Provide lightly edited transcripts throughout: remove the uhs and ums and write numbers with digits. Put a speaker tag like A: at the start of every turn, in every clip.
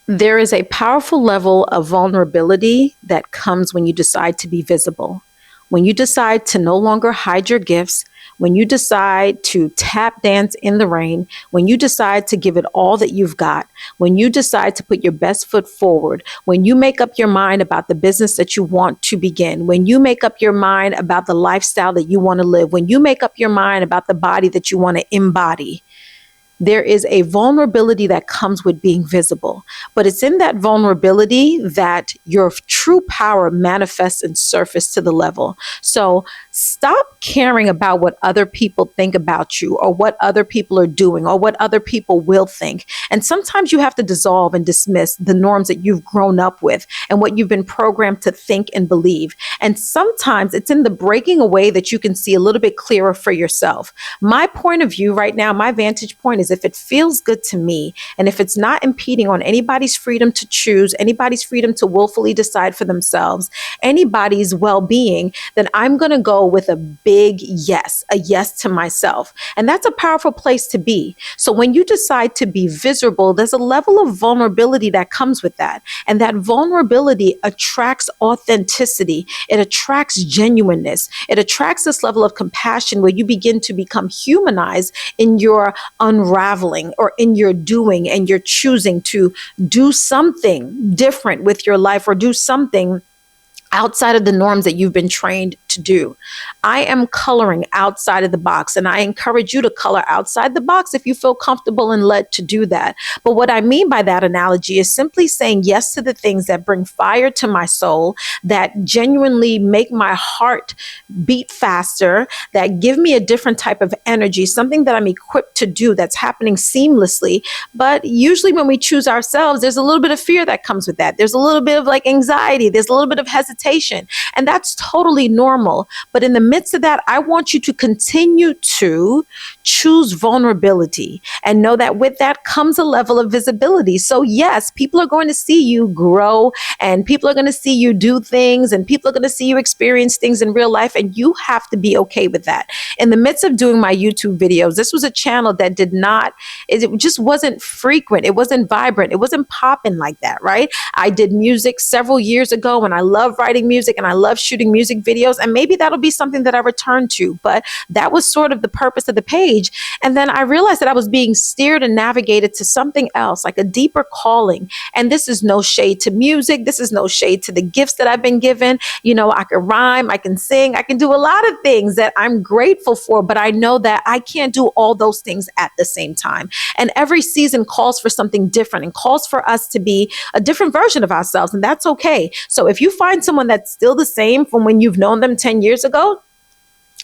A: There is a powerful level of vulnerability that comes when you decide to be visible. When you decide to no longer hide your gifts, when you decide to tap dance in the rain, when you decide to give it all that you've got, when you decide to put your best foot forward, when you make up your mind about the business that you want to begin, when you make up your mind about the lifestyle that you want to live, when you make up your mind about the body that you want to embody, there is a vulnerability that comes with being visible. But it's in that vulnerability that your true power manifests and surfaces to the level. So stop caring about what other people think about you or what other people are doing or what other people will think. And sometimes you have to dissolve and dismiss the norms that you've grown up with and what you've been programmed to think and believe. And sometimes it's in the breaking away that you can see a little bit clearer for yourself. My point of view right now, my vantage point is if it feels good to me and if it's not impeding on anybody's freedom to choose, anybody's freedom to willfully decide for themselves, anybody's well-being, then I'm going to go with a big yes, a yes to myself. And that's a powerful place to be. So when you decide to be visible, there's a level of vulnerability that comes with that. And that vulnerability attracts authenticity. It attracts genuineness. It attracts this level of compassion where you begin to become humanized in your unraveling or in your doing, and you're choosing to do something different with your life or do something outside of the norms that you've been trained to do. I am coloring outside of the box, and I encourage you to color outside the box if you feel comfortable and led to do that. But what I mean by that analogy is simply saying yes to the things that bring fire to my soul, that genuinely make my heart beat faster, that give me a different type of energy, something that I'm equipped to do that's happening seamlessly. But usually when we choose ourselves, there's a little bit of fear that comes with that. There's a little bit of like anxiety. There's a little bit of hesitation, and that's totally normal. But in the midst of that, I want you to continue to choose vulnerability and know that with that comes a level of visibility. So yes, people are going to see you grow, and people are going to see you do things, and people are going to see you experience things in real life, and you have to be okay with that. In the midst of doing my YouTube videos, this was a channel that it just wasn't frequent. It wasn't vibrant. It wasn't popping like that, right? I did music several years ago, and I love writing music and I love shooting music videos, and maybe that'll be something that I return to, but that was sort of the purpose of the page. And then I realized that I was being steered and navigated to something else, like a deeper calling. And this is no shade to music. This is no shade to the gifts that I've been given. You know, I can rhyme, I can sing, I can do a lot of things that I'm grateful for, but I know that I can't do all those things at the same time. And every season calls for something different and calls for us to be a different version of ourselves. And that's okay. So if you find someone that's still the same from when you've known them 10 years ago,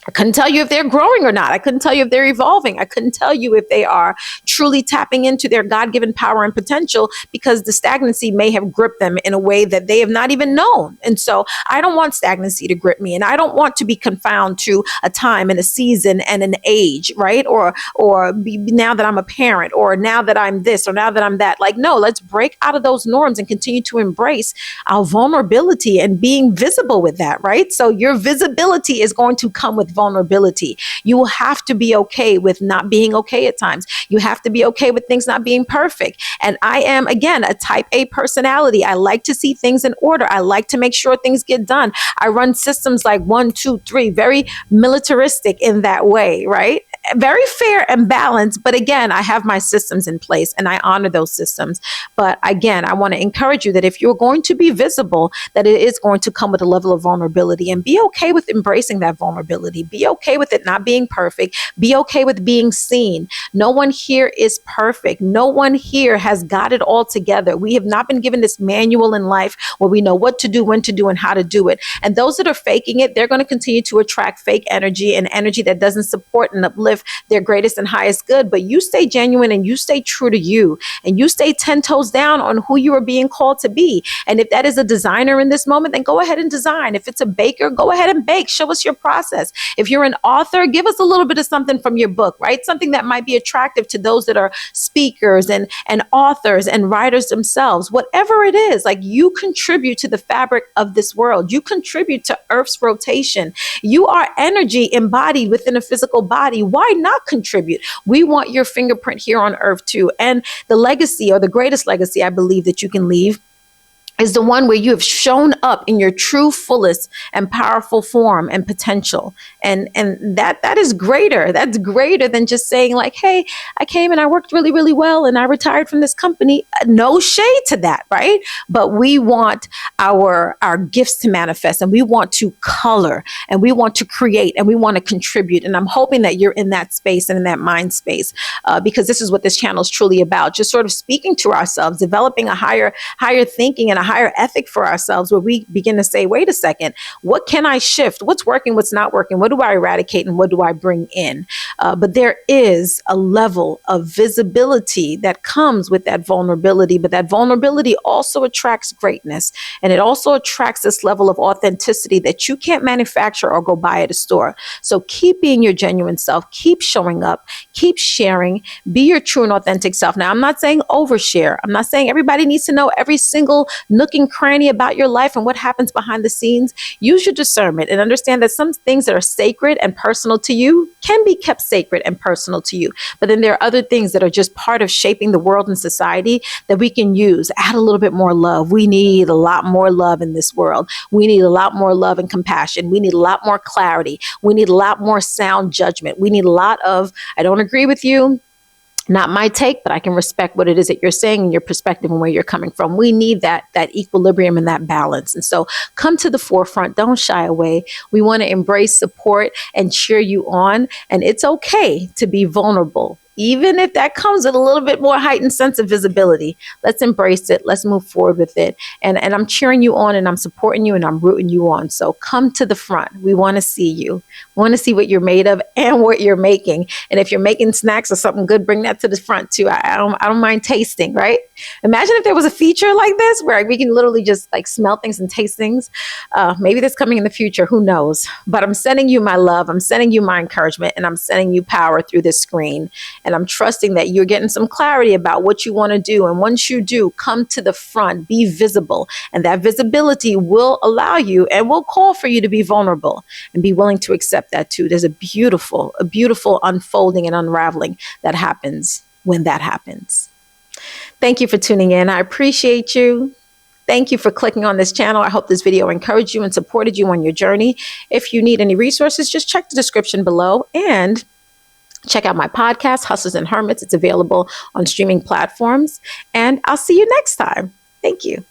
A: I couldn't tell you if they're growing or not. I couldn't tell you if they're evolving. I couldn't tell you if they are truly tapping into their God-given power and potential, because the stagnancy may have gripped them in a way that they have not even known. And so I don't want stagnancy to grip me, and I don't want to be confined to a time and a season and an age, right? Or now that I'm a parent, or now that I'm this, or now that I'm that. Like, no, let's break out of those norms and continue to embrace our vulnerability and being visible with that, right? So your visibility is going to come with vulnerability. You will have to be okay with not being okay at times. You have to be okay with things not being perfect. And I am, again, a type A personality. I like to see things in order. I like to make sure things get done. I run systems like 1, 2, 3, very militaristic in that way, right? Very fair and balanced. But again, I have my systems in place and I honor those systems. But again, I want to encourage you that if you're going to be visible, that it is going to come with a level of vulnerability, and be okay with embracing that vulnerability. Be okay with it not being perfect. Be okay with being seen. No one here is perfect. No one here has got it all together. We have not been given this manual in life where we know what to do, when to do, and how to do it. And those that are faking it, they're going to continue to attract fake energy and energy that doesn't support and uplift their greatest and highest good. But you stay genuine and you stay true to you, and you stay 10 toes down on who you are being called to be. And if that is a designer in this moment, then go ahead and design. If it's a baker, go ahead and bake. Show us your process. If you're an author, give us a little bit of something from your book, right? Something that might be attractive to those that are speakers and authors and writers themselves. Whatever it is, like, you contribute to the fabric of this world. You contribute to Earth's rotation. You are energy embodied within a physical body. Why Why not contribute? We want your fingerprint here on earth too. And the legacy, or the greatest legacy I believe that you can leave, is the one where you have shown up in your true fullest and powerful form and potential. And that is greater. That's greater than just saying like, hey, I came and I worked really, really well and I retired from this company. No shade to that, right? But we want our gifts to manifest, and we want to color, and we want to create, and we want to contribute. And I'm hoping that you're in that space and in that mind space, because this is what this channel is truly about. Just sort of speaking to ourselves, developing a higher thinking and a higher ethic for ourselves, where we begin to say, wait a second, what can I shift? What's working? What's not working? What do I eradicate? And what do I bring in? But there is a level of visibility that comes with that vulnerability, but that vulnerability also attracts greatness. And it also attracts this level of authenticity that you can't manufacture or go buy at a store. So keep being your genuine self, keep showing up, keep sharing, be your true and authentic self. Now, I'm not saying overshare. I'm not saying everybody needs to know every single nook and cranny about your life and what happens behind the scenes. Use your discernment and understand that some things that are sacred and personal to you can be kept sacred and personal to you. But then there are other things that are just part of shaping the world and society that we can use. Add a little bit more love. We need a lot more love in this world. We need a lot more love and compassion. We need a lot more clarity. We need a lot more sound judgment. We need a lot of, I don't agree with you. Not my take, but I can respect what it is that you're saying and your perspective and where you're coming from. We need that equilibrium and that balance. And so come to the forefront. Don't shy away. We want to embrace, support, and cheer you on. And it's okay to be vulnerable, even if that comes with a little bit more heightened sense of visibility. Let's embrace it. Let's move forward with it. And I'm cheering you on, and I'm supporting you, and I'm rooting you on. So come to the front. We want to see you. We want to see what you're made of and what you're making. And if you're making snacks or something good, bring that to the front too. I don't mind tasting, right? Imagine if there was a feature like this where we can literally just like smell things and taste things. Maybe that's coming in the future. Who knows? But I'm sending you my love. I'm sending you my encouragement, and I'm sending you power through this screen. And I'm trusting that you're getting some clarity about what you want to do. And once you do, come to the front, be visible. And that visibility will allow you and will call for you to be vulnerable and be willing to accept that too. There's a beautiful unfolding and unraveling that happens when that happens. Thank you for tuning in. I appreciate you. Thank you for clicking on this channel. I hope this video encouraged you and supported you on your journey. If you need any resources, just check the description below and check out my podcast, Hustlers and Hermits. It's available on streaming platforms. And I'll see you next time. Thank you.